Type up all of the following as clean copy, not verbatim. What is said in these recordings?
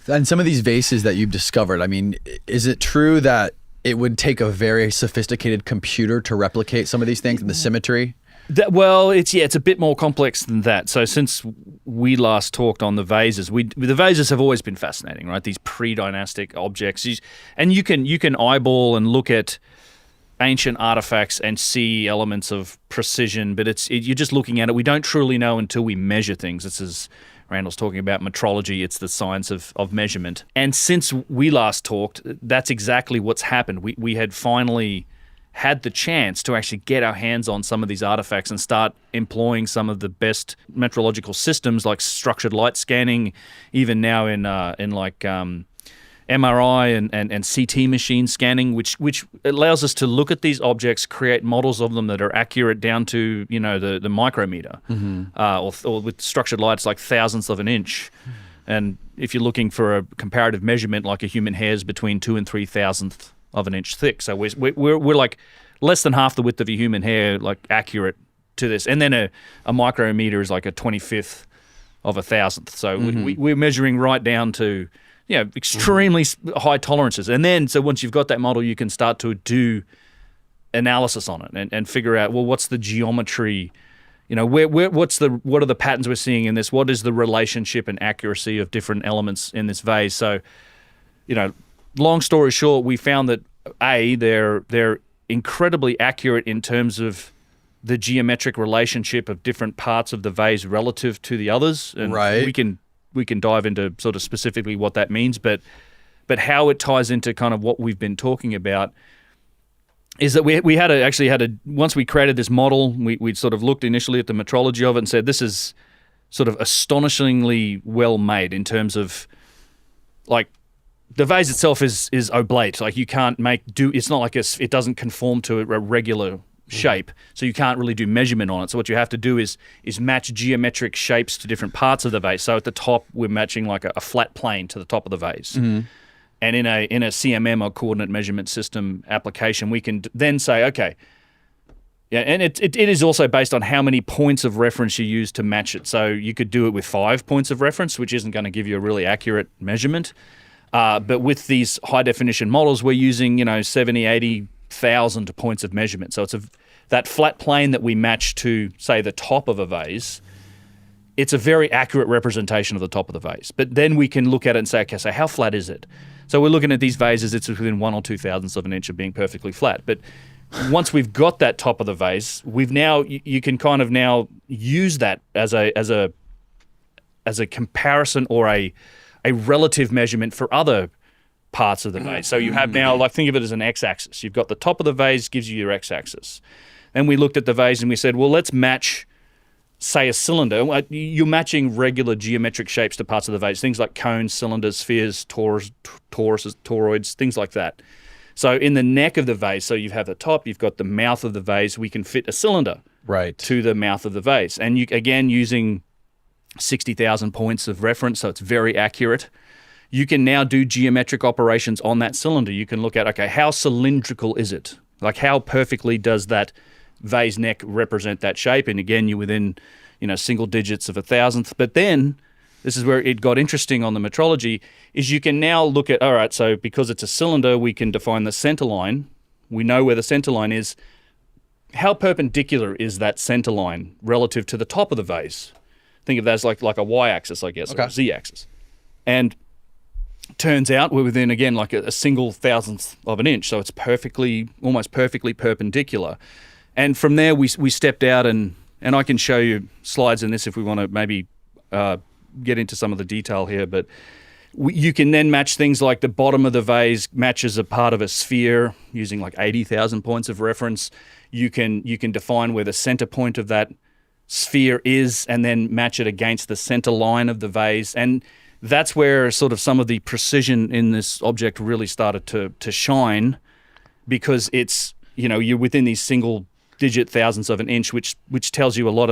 And some of these vases that you've discovered, I mean, is it true that it would take a very sophisticated computer to replicate some of these things and the symmetry? It's a bit more complex than that. So since we last talked on the vases, the vases have always been fascinating, right? These pre-dynastic objects, and you can eyeball and look at ancient artifacts and see elements of precision, but you're just looking at it. We don't truly know until we measure things. This is Randall's talking about metrology. It's the science of measurement. And since we last talked, that's exactly what's happened. We had finally had the chance to actually get our hands on some of these artifacts and start employing some of the best metrological systems like structured light scanning, even now in MRI and CT machine scanning, which allows us to look at these objects, create models of them that are accurate down to the micrometer, or with structured light, it's like thousandths of an inch. And if you're looking for a comparative measurement, like a human hair is between 2 and 3 thousandths of an inch thick. So we're like less than half the width of a human hair, like accurate to this. And then a micrometer is like a 25th of a thousandth. So we're measuring right down to extremely high tolerances. And then, so once you've got that model, you can start to do analysis on it and figure out, well, what's the geometry, what are the patterns we're seeing in this? What is the relationship and accuracy of different elements in this vase? So, long story short, we found that they're incredibly accurate in terms of the geometric relationship of different parts of the vase relative to the others. And right. We can dive into sort of specifically what that means, but how it ties into kind of what we've been talking about is that we had once we created this model, we'd sort of looked initially at the metrology of it and said, this is sort of astonishingly well made in terms of, like, the vase itself is oblate. Like, you can't it's not like it doesn't conform to a regular shape, so you can't really do measurement on it. So what you have to do is match geometric shapes to different parts of the vase. So at the top, we're matching like a flat plane to the top of the vase. Mm-hmm. And in a CMM or coordinate measurement system application, we can then say, okay, yeah, and it is also based on how many points of reference you use to match it. So you could do it with 5 points of reference, which isn't going to give you a really accurate measurement. But with these high definition models, we're using 70, 80,000 points of measurement. So it's that flat plane that we match to, say, the top of a vase. It's a very accurate representation of the top of the vase. But then we can look at it and say, okay, so how flat is it? So we're looking at these vases, it's within 1 or 2 thousandths of an inch of being perfectly flat. But once we've got that top of the vase, you can kind of now use that as a comparison or a relative measurement for other parts of the vase. So you have now, like, think of it as an x-axis. You've got the top of the vase gives you your x-axis. Then we looked at the vase and we said, well, let's match, say, a cylinder. You're matching regular geometric shapes to parts of the vase, things like cones, cylinders, spheres, toruses, toroids, things like that. So in the neck of the vase, so you have the top, you've got the mouth of the vase, we can fit a cylinder to the mouth of the vase. And you, again, using 60,000 points of reference, so it's very accurate. You can now do geometric operations on that cylinder. You can look at, okay, how cylindrical is it? Like, how perfectly does that vase neck represent that shape? And again, you're within, single digits of a thousandth. But then, this is where it got interesting on the metrology, is you can now look at, all right, so because it's a cylinder, we can define the center line. We know where the center line is. How perpendicular is that center line relative to the top of the vase? Think of that as like a y-axis, I guess, or a z-axis. And turns out we're within, again, like a single thousandth of an inch. So it's almost perfectly perpendicular. And from there, we stepped out, and I can show you slides in this if we want to maybe get into some of the detail here. But you can then match things like the bottom of the vase matches a part of a sphere using like 80,000 points of reference. You can define where the center point of that sphere is and then match it against the center line of the vase. And that's where sort of some of the precision in this object really started to shine, because it's, you're within these single digit thousandths of an inch, which tells you a lot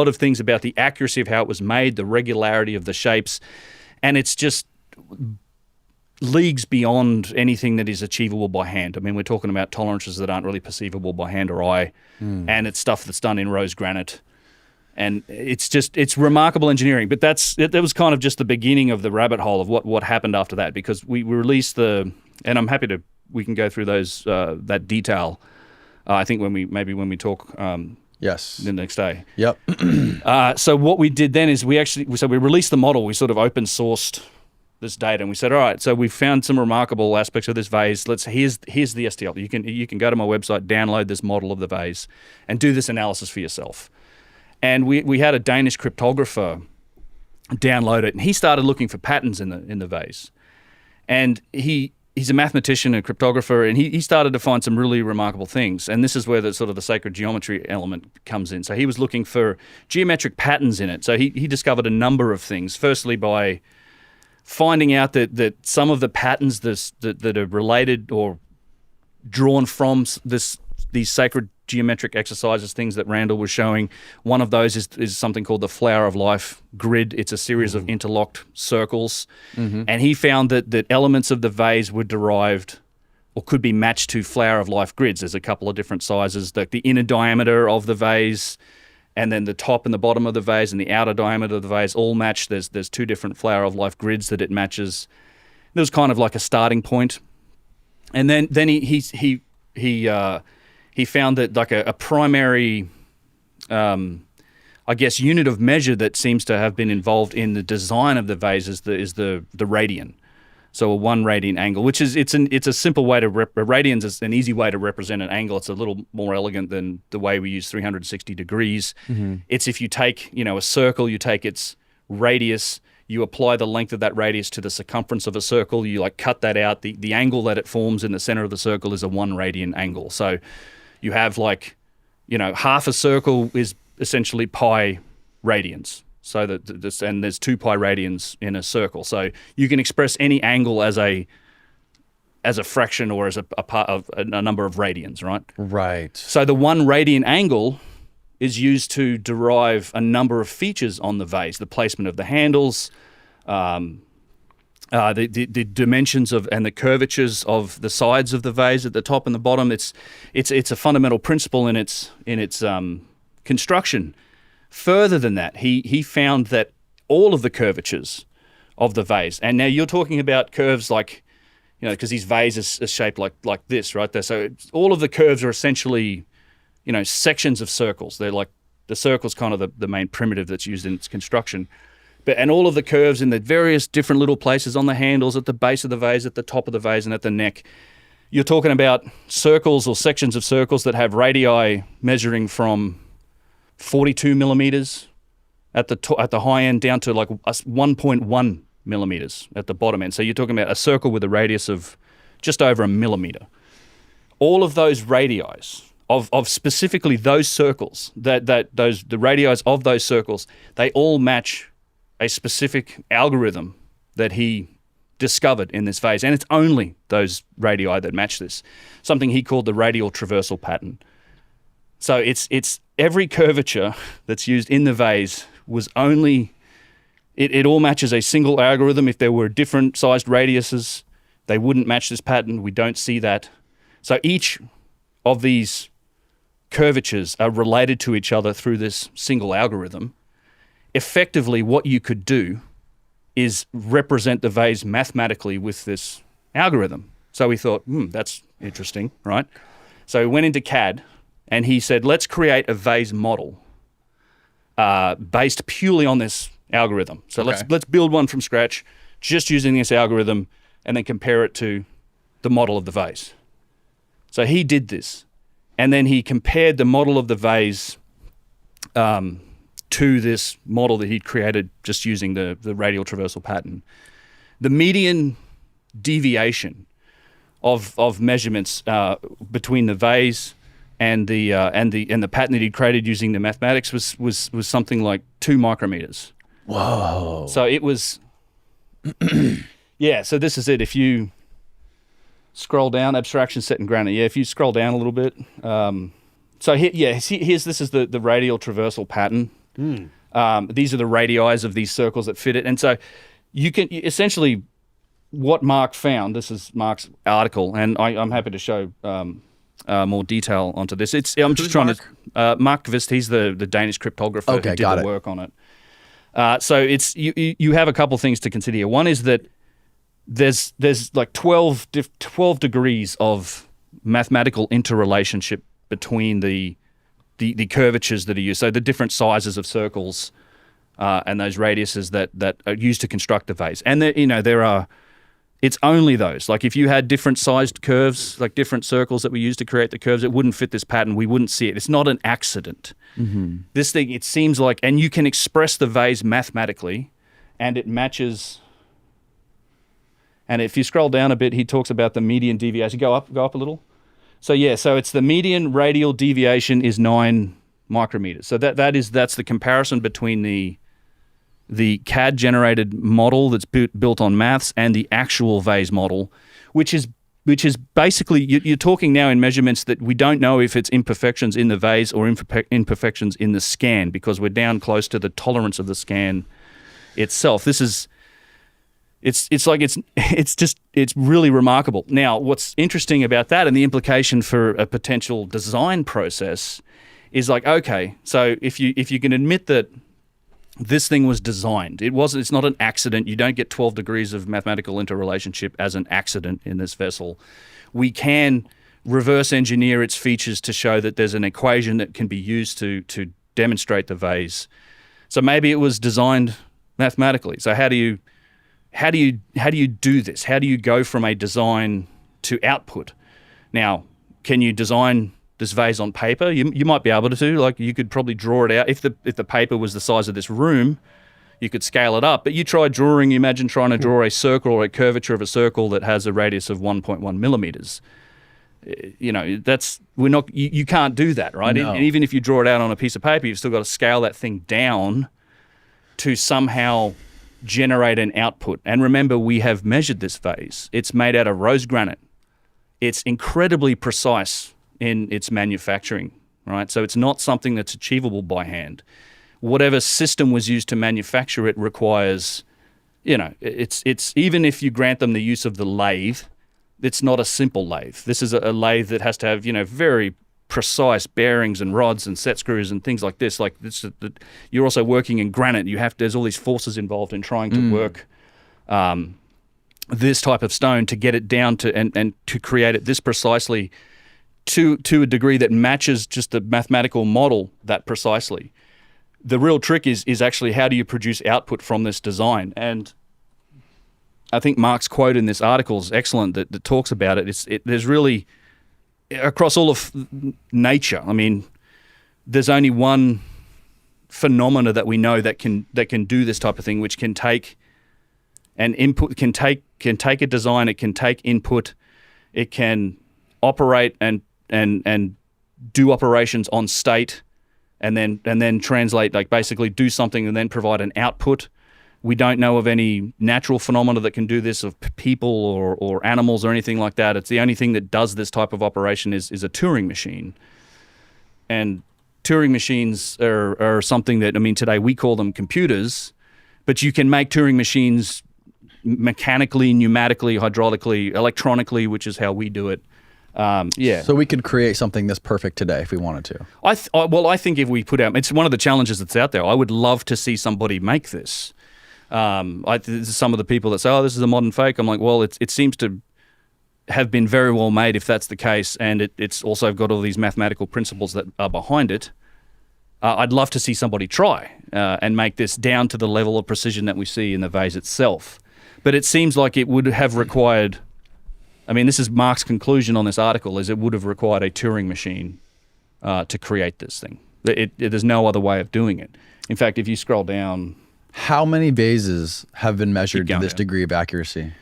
of things about the accuracy of how it was made, the regularity of the shapes, and it's just leagues beyond anything that is achievable by hand. I mean, we're talking about tolerances that aren't really perceivable by hand or eye, and it's stuff that's done in rose granite. And it's remarkable engineering. But that was kind of just the beginning of the rabbit hole of what happened after that, because we released and I'm happy we can go through those that detail. I think when we talk yes, the next day. Yep. So what we did then is we released the model. We sort of open sourced this data, and we said, all right, so we found some remarkable aspects of this vase. Here's the STL. You can go to my website, download this model of the vase, and do this analysis for yourself. And we had a Danish cryptographer download it, and he started looking for patterns in the vase. And he's a mathematician and cryptographer, and he started to find some really remarkable things. And this is where the sort of the sacred geometry element comes in. So he was looking for geometric patterns in it. So he discovered a number of things. Firstly, by finding out that some of the patterns that are related or drawn from these sacred geometric exercises, things that Randall was showing. One of those is something called the Flower of Life grid. It's a series of interlocked circles. Mm-hmm. And he found that elements of the vase were derived or could be matched to Flower of Life grids. There's a couple of different sizes, like the inner diameter of the vase, and then the top and the bottom of the vase and the outer diameter of the vase all match. There's two different Flower of Life grids that it matches. It was kind of like a starting point. And then he found that like a primary, I guess, unit of measure that seems to have been involved in the design of the vase is the radian. So a 1 radian angle, which is it's a simple way to radians is an easy way to represent an angle. It's a little more elegant than the way we use 360 degrees. Mm-hmm. It's if you take a circle, you take its radius, you apply the length of that radius to the circumference of a circle, you like cut that out. The angle that it forms in the center of the circle is a 1 radian angle. So you have half a circle is essentially pi radians. So and there's 2 pi radians in a circle. So you can express any angle as a fraction or as a part of a number of radians, right? Right. So the 1 radian angle is used to derive a number of features on the vase, the placement of the handles, the dimensions and the curvatures of the sides of the vase at the top and the bottom. It's a fundamental principle in its construction. Further than that, he found that all of the curvatures of the vase, and now you're talking about curves like, because these vases are shaped like this, right? So all of the curves are essentially, sections of circles. They're like the circle's kind of the main primitive that's used in its construction. And all of the curves in the various different little places on the handles, at the base of the vase, at the top of the vase, and at the neck. You're talking about circles or sections of circles that have radii measuring from 42 millimeters at the high end down to like 1.1 millimeters at the bottom end. So you're talking about a circle with a radius of just over 1 millimeter. All of those radii of specifically those circles, the radii of those circles, they all match a specific algorithm that he discovered in this vase. And it's only those radii that match this, something he called the radial traversal pattern. So it's every curvature that's used in the vase was only, it all matches a single algorithm. If there were different sized radiuses, they wouldn't match this pattern. We don't see that. So each of these curvatures are related to each other through this single algorithm. Effectively, what you could do is represent the vase mathematically with this algorithm. So we thought, that's interesting, right? So we went into CAD, and he said, let's create a vase model based purely on this algorithm. So let's build one from scratch, just using this algorithm, and then compare it to the model of the vase. So he did this, and then he compared the model of the vase to this model that he'd created just using the radial traversal pattern. The median deviation of measurements between the vase and the pattern that he'd created using the mathematics was something like 2 micrometers. Whoa! So it was, yeah. So this is it. If you scroll down, abstraction set in granite. Yeah, if you scroll down a little bit. So this is the radial traversal pattern. These are the radii of these circles that fit it, and so you can essentially what Mark found. This is Mark's article, and I'm happy to show more detail onto this. I'm just Who's trying Mark? to Mark Kvist. He's the Danish cryptographer who did the work on it. So it's you have a couple things to consider here. One is that there's like 12 degrees of mathematical interrelationship between the curvatures that are used. So the different sizes of circles and those radiuses that are used to construct a vase. And there are. It's only those. Like if you had different sized curves, like different circles that we use to create the curves, it wouldn't fit this pattern. We wouldn't see it. It's not an accident. Mm-hmm. This thing, it seems like, and you can express the vase mathematically, and it matches. And if you scroll down a bit, he talks about the median deviation. Go up a little. So it's the median radial deviation is 9 micrometers. So that's the comparison between the CAD generated model that's built on maths and the actual vase model, which is basically you're talking now in measurements that we don't know if it's imperfections in the vase or imperfections in the scan, because we're down close to the tolerance of the scan itself. It's really remarkable. Now, what's interesting about that and the implication for a potential design process is like, okay, so if you can admit that this thing was designed, it's not an accident. You don't get 12 degrees of mathematical interrelationship as an accident in this vessel. We can reverse engineer its features to show that there's an equation that can be used to demonstrate the vase. So maybe it was designed mathematically. So how do you do this? How do you go from a design to output? Now, can you design this vase on paper? You might be able to. Like you could probably draw it out. If the paper was the size of this room, you could scale it up. But you try drawing. Imagine trying to draw a circle or a curvature of a circle that has a radius of 1.1 millimeters. You can't do that, right? No. And even if you draw it out on a piece of paper, you've still got to scale that thing down to somehow generate an output. And remember, we have measured this vase. It's made out of rose granite. It's incredibly precise in its manufacturing, right? So it's not something that's achievable by hand. Whatever system was used to manufacture it requires, it's even if you grant them the use of the lathe, it's not a simple lathe. This is a lathe that has to have, very precise bearings and rods and set screws and things like this. Like this, you're also working in granite. There's all these forces involved in trying to work this type of stone to get it down to and to create it this precisely to a degree that matches just the mathematical model that precisely. The real trick is actually how do you produce output from this design? And I think Mark's quote in this article is excellent that talks about it. There's really, across all of nature, I mean, there's only one phenomena that we know that can do this type of thing, which can take an input, can take a design, it can take input, it can operate and do operations on state, and then translate, like basically do something and then provide an output. We don't know of any natural phenomena that can do this, of people or animals or anything like that. It's the only thing that does this type of operation is a Turing machine. And Turing machines are something that, I mean, today we call them computers, but you can make Turing machines mechanically, pneumatically, hydraulically, electronically, which is how we do it. So we could create something this perfect today if we wanted to. I think if we put out, it's one of the challenges that's out there. I would love to see somebody make this. Some of the people that say, "Oh, this is a modern fake." I'm like, well, it seems to have been very well made if that's the case, and it's also got all these mathematical principles that are behind it. I'd love to see somebody try and make this down to the level of precision that we see in the vase itself. But it seems like it would have required. I mean, this is Mark's conclusion on this article: is it would have required a Turing machine to create this thing. There's no other way of doing it. In fact, if you scroll down. How many vases have been measured to this degree of accuracy?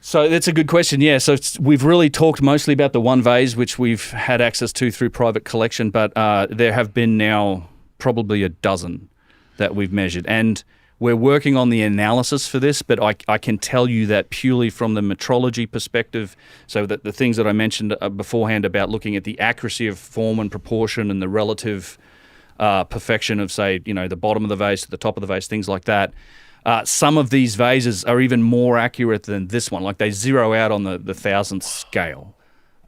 So that's a good question. Yeah. So we've really talked mostly about the one vase, which we've had access to through private collection, but there have been now probably a dozen that we've measured. And we're working on the analysis for this, but I can tell you that purely from the metrology perspective, so that the things that I mentioned beforehand about looking at the accuracy of form and proportion and the relative perfection of, say, the bottom of the vase to the top of the vase, things like that. Some of these vases are even more accurate than this one. Like they zero out on the thousandth scale.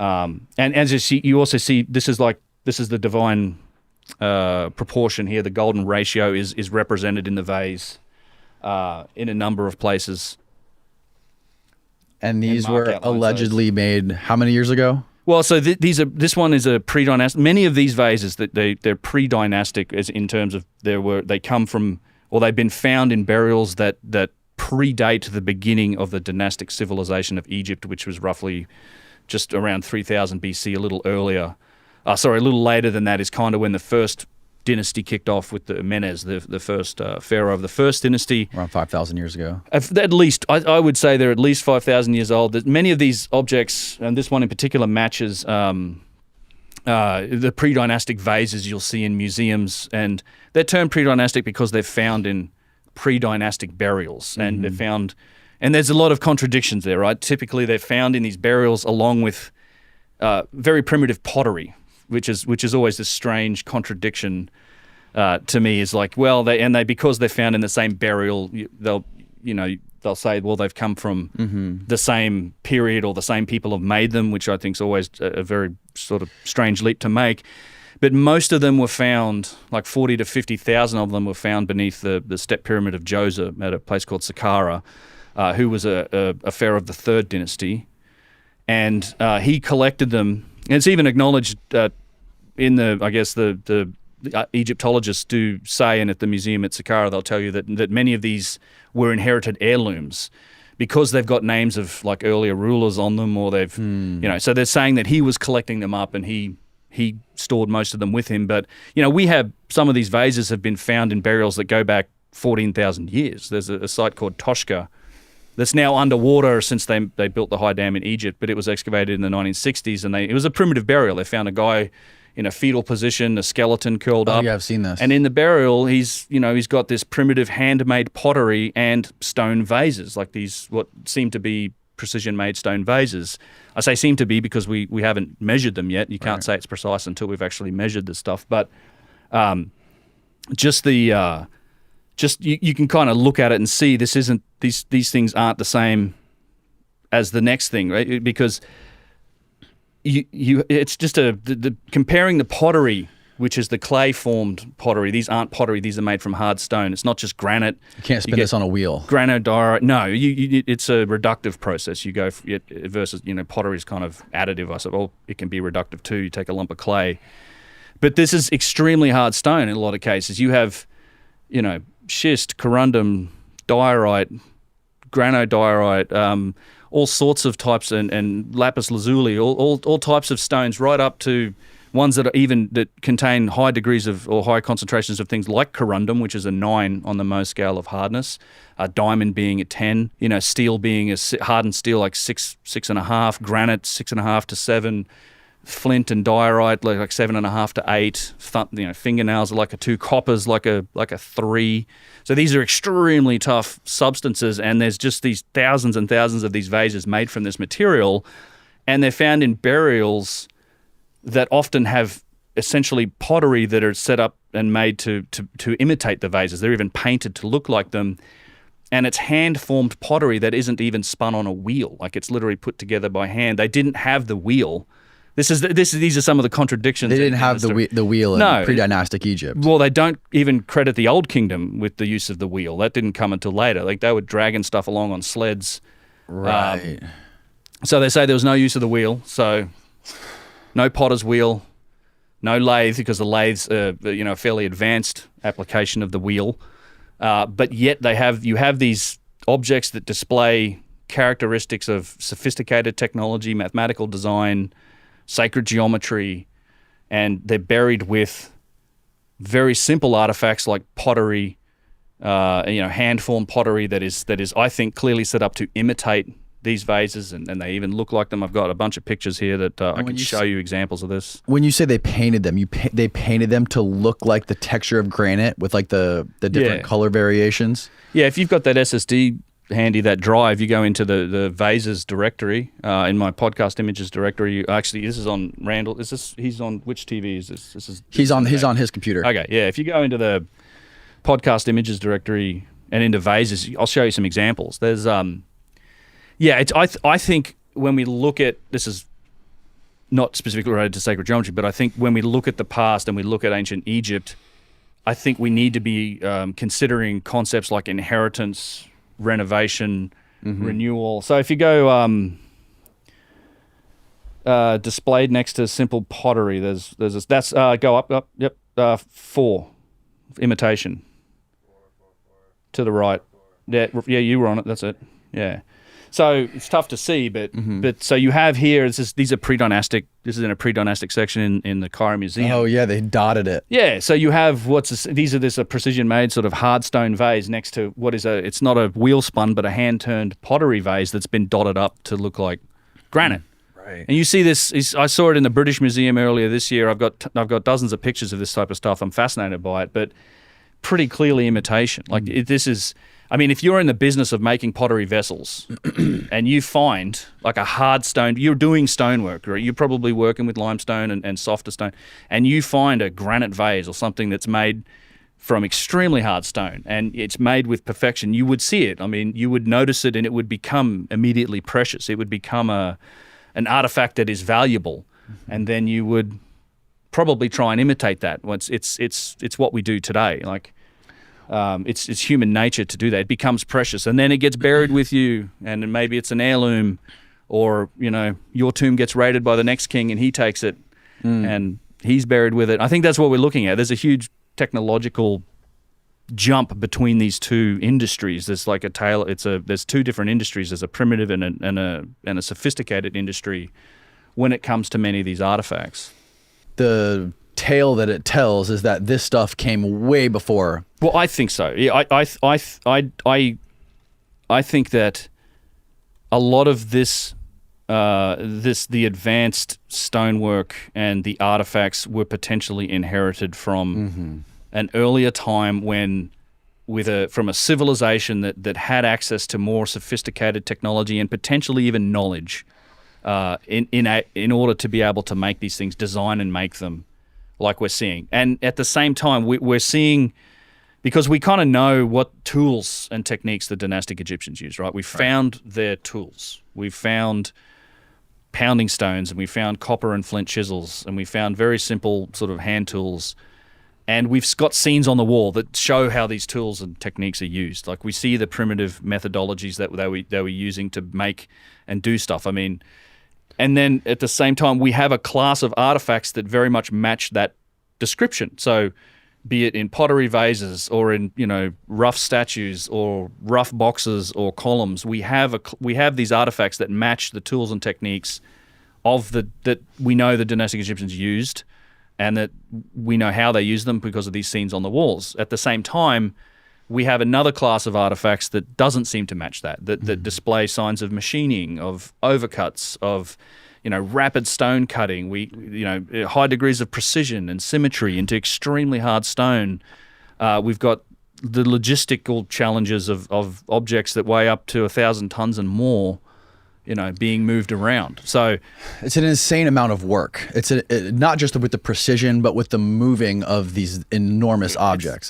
And as you also see, this is the divine proportion here. The golden ratio is represented in the vase in a number of places. And these were allegedly made how many years ago? Well, so this one is a pre-dynastic. Many of these vases they're pre-dynastic, as in terms of they come from, or they've been found in burials that predate the beginning of the dynastic civilization of Egypt, which was roughly just around 3000 BC, a little earlier. A little later than that is kind of when the first dynasty kicked off with the Menes, the first pharaoh of the first dynasty. Around 5,000 years ago. At least, I would say they're at least 5,000 years old. Many of these objects, and this one in particular matches the pre-dynastic vases you'll see in museums. And they're termed pre-dynastic because they're found in pre-dynastic burials. And they're found, and there's a lot of contradictions there, right? Typically, they're found in these burials along with very primitive pottery, which is always this strange contradiction to me. Is like, well, because they're found in the same burial, they'll say, well, they've come from the same period, or the same people have made them, which I think is always a very sort of strange leap to make. But most of them were found, like 40 to 50,000 of them were found beneath the step pyramid of Djoser at a place called Saqqara, who was a pharaoh of the third dynasty, and he collected them. And it's even acknowledged the Egyptologists do say, and at the museum at Saqqara they'll tell you that many of these were inherited heirlooms because they've got names of like earlier rulers on them, or they've so they're saying that he was collecting them up and he stored most of them with him. But we have some of these vases have been found in burials that go back 14,000 years. There's a site called Toshka that's now underwater since they built the high dam in Egypt, but it was excavated in the 1960s, and it was a primitive burial. They found a guy in a fetal position, a skeleton curled up. Oh, yeah, I've seen this. And in the burial, he's got this primitive handmade pottery and stone vases, like these what seem to be precision-made stone vases. I say seem to be because we haven't measured them yet. You can't say it's precise until we've actually measured the stuff. But you can kind of look at it and see these things aren't the same as the next thing, right? Because it's just comparing the pottery, which is the clay formed pottery. These aren't pottery; these are made from hard stone. It's not just granite. You can't spin this on a wheel. Granodiorite. No, it's a reductive process. You go versus pottery is kind of additive. I said, well, it can be reductive too. You take a lump of clay, but this is extremely hard stone in a lot of cases. You have, schist, corundum, diorite, granodiorite, all sorts of types, and lapis lazuli, all types of stones, right up to ones that contain high degrees of, or high concentrations of things like corundum, which is a 9 on the Mohs scale of hardness, diamond being a 10, steel being hardened steel like 6.5, granite 6.5 to 7, flint and diorite like 7.5 to 8, fingernails are like a 2, coppers like a 3. So these are extremely tough substances, and there's just these thousands and thousands of these vases made from this material, and they're found in burials that often have essentially pottery that are set up and made to imitate the vases. They're even painted to look like them, and it's hand-formed pottery that isn't even spun on a wheel. Like, it's literally put together by hand. They didn't have the wheel. These are some of the contradictions. They didn't have the wheel in pre-dynastic Egypt. Well, they don't even credit the Old Kingdom with the use of the wheel. That didn't come until later. Like, they were dragging stuff along on sleds. Right. So they say there was no use of the wheel. So no potter's wheel, no lathe, because the lathe's a fairly advanced application of the wheel. But yet you have these objects that display characteristics of sophisticated technology, mathematical design, sacred geometry, and they're buried with very simple artifacts like pottery, hand-formed pottery that is I think clearly set up to imitate these vases, and they even look like them. I've got a bunch of pictures here that I can show you examples of this. When you say they painted them, they painted them to look like the texture of granite with like the different color variations? Yeah, if you've got that SSD handy, that drive, you go into the Vases directory in my podcast images directory. Actually, this is on Randall. He's on which TV is this? He's on his computer. Okay, yeah. If you go into the podcast images directory and into Vases, I'll show you some examples. There's I think when we look at this is not specifically related to sacred geometry, but I think when we look at the past and we look at ancient Egypt, I think we need to be considering concepts like inheritance, renovation, renewal. So if you go displayed next to simple pottery, there's that's go up, yep, 4, imitation, to the right. Yeah, you were on it. That's it. Yeah. So it's tough to see, but so you have here. These are pre-dynastic. This is in a pre-dynastic section in the Cairo Museum. Oh yeah, they dotted it. Yeah. So you have these are a precision-made sort of hard stone vase next to what is it's not a wheel spun but a hand-turned pottery vase that's been dotted up to look like granite. Right. And you see this. I saw it in the British Museum earlier this year. I've got dozens of pictures of this type of stuff. I'm fascinated by it, but pretty clearly imitation. Like this is. I mean, if you're in the business of making pottery vessels and you find like a hard stone, you're doing stonework, right? You're probably working with limestone and softer stone, and you find a granite vase or something that's made from extremely hard stone and it's made with perfection, you would see it. I mean, you would notice it and it would become immediately precious. It would become an artifact that is valuable, and then you would probably try and imitate that. It's what we do today. Like, it's human nature to do that. It becomes precious, and then it gets buried with you, and then maybe it's an heirloom, or your tomb gets raided by the next king, and he takes it, and he's buried with it. I think that's what we're looking at. There's a huge technological jump between these two industries. There's like there's two different industries. There's a primitive and a sophisticated industry when it comes to many of these artifacts. The tale that it tells is that this stuff came way before. Well, I think so. Yeah, I think that a lot of the advanced stonework and the artifacts were potentially inherited from an earlier time from a civilization that had access to more sophisticated technology and potentially even knowledge in order to be able to make these things, design and make them like we're seeing. And at the same time, we're seeing, because we kind of know what tools and techniques the dynastic Egyptians used, right? We found their tools. We found pounding stones, and we found copper and flint chisels, and we found very simple sort of hand tools. And we've got scenes on the wall that show how these tools and techniques are used. Like, we see the primitive methodologies that they were using to make and do stuff. I mean, and then at the same time, we have a class of artifacts that very much match that description. So, be it in pottery vases or in rough statues or rough boxes or columns, we have these artifacts that match the tools and techniques that we know the dynastic Egyptians used, and that we know how they use them because of these scenes on the walls. At the same time, we have another class of artifacts that doesn't seem to match that display signs of machining, of overcuts, of rapid stone cutting. High degrees of precision and symmetry into extremely hard stone. We've got the logistical challenges of objects that weigh up to 1,000 tons and more, being moved around. So it's an insane amount of work. It's not just with the precision, but with the moving of these enormous objects.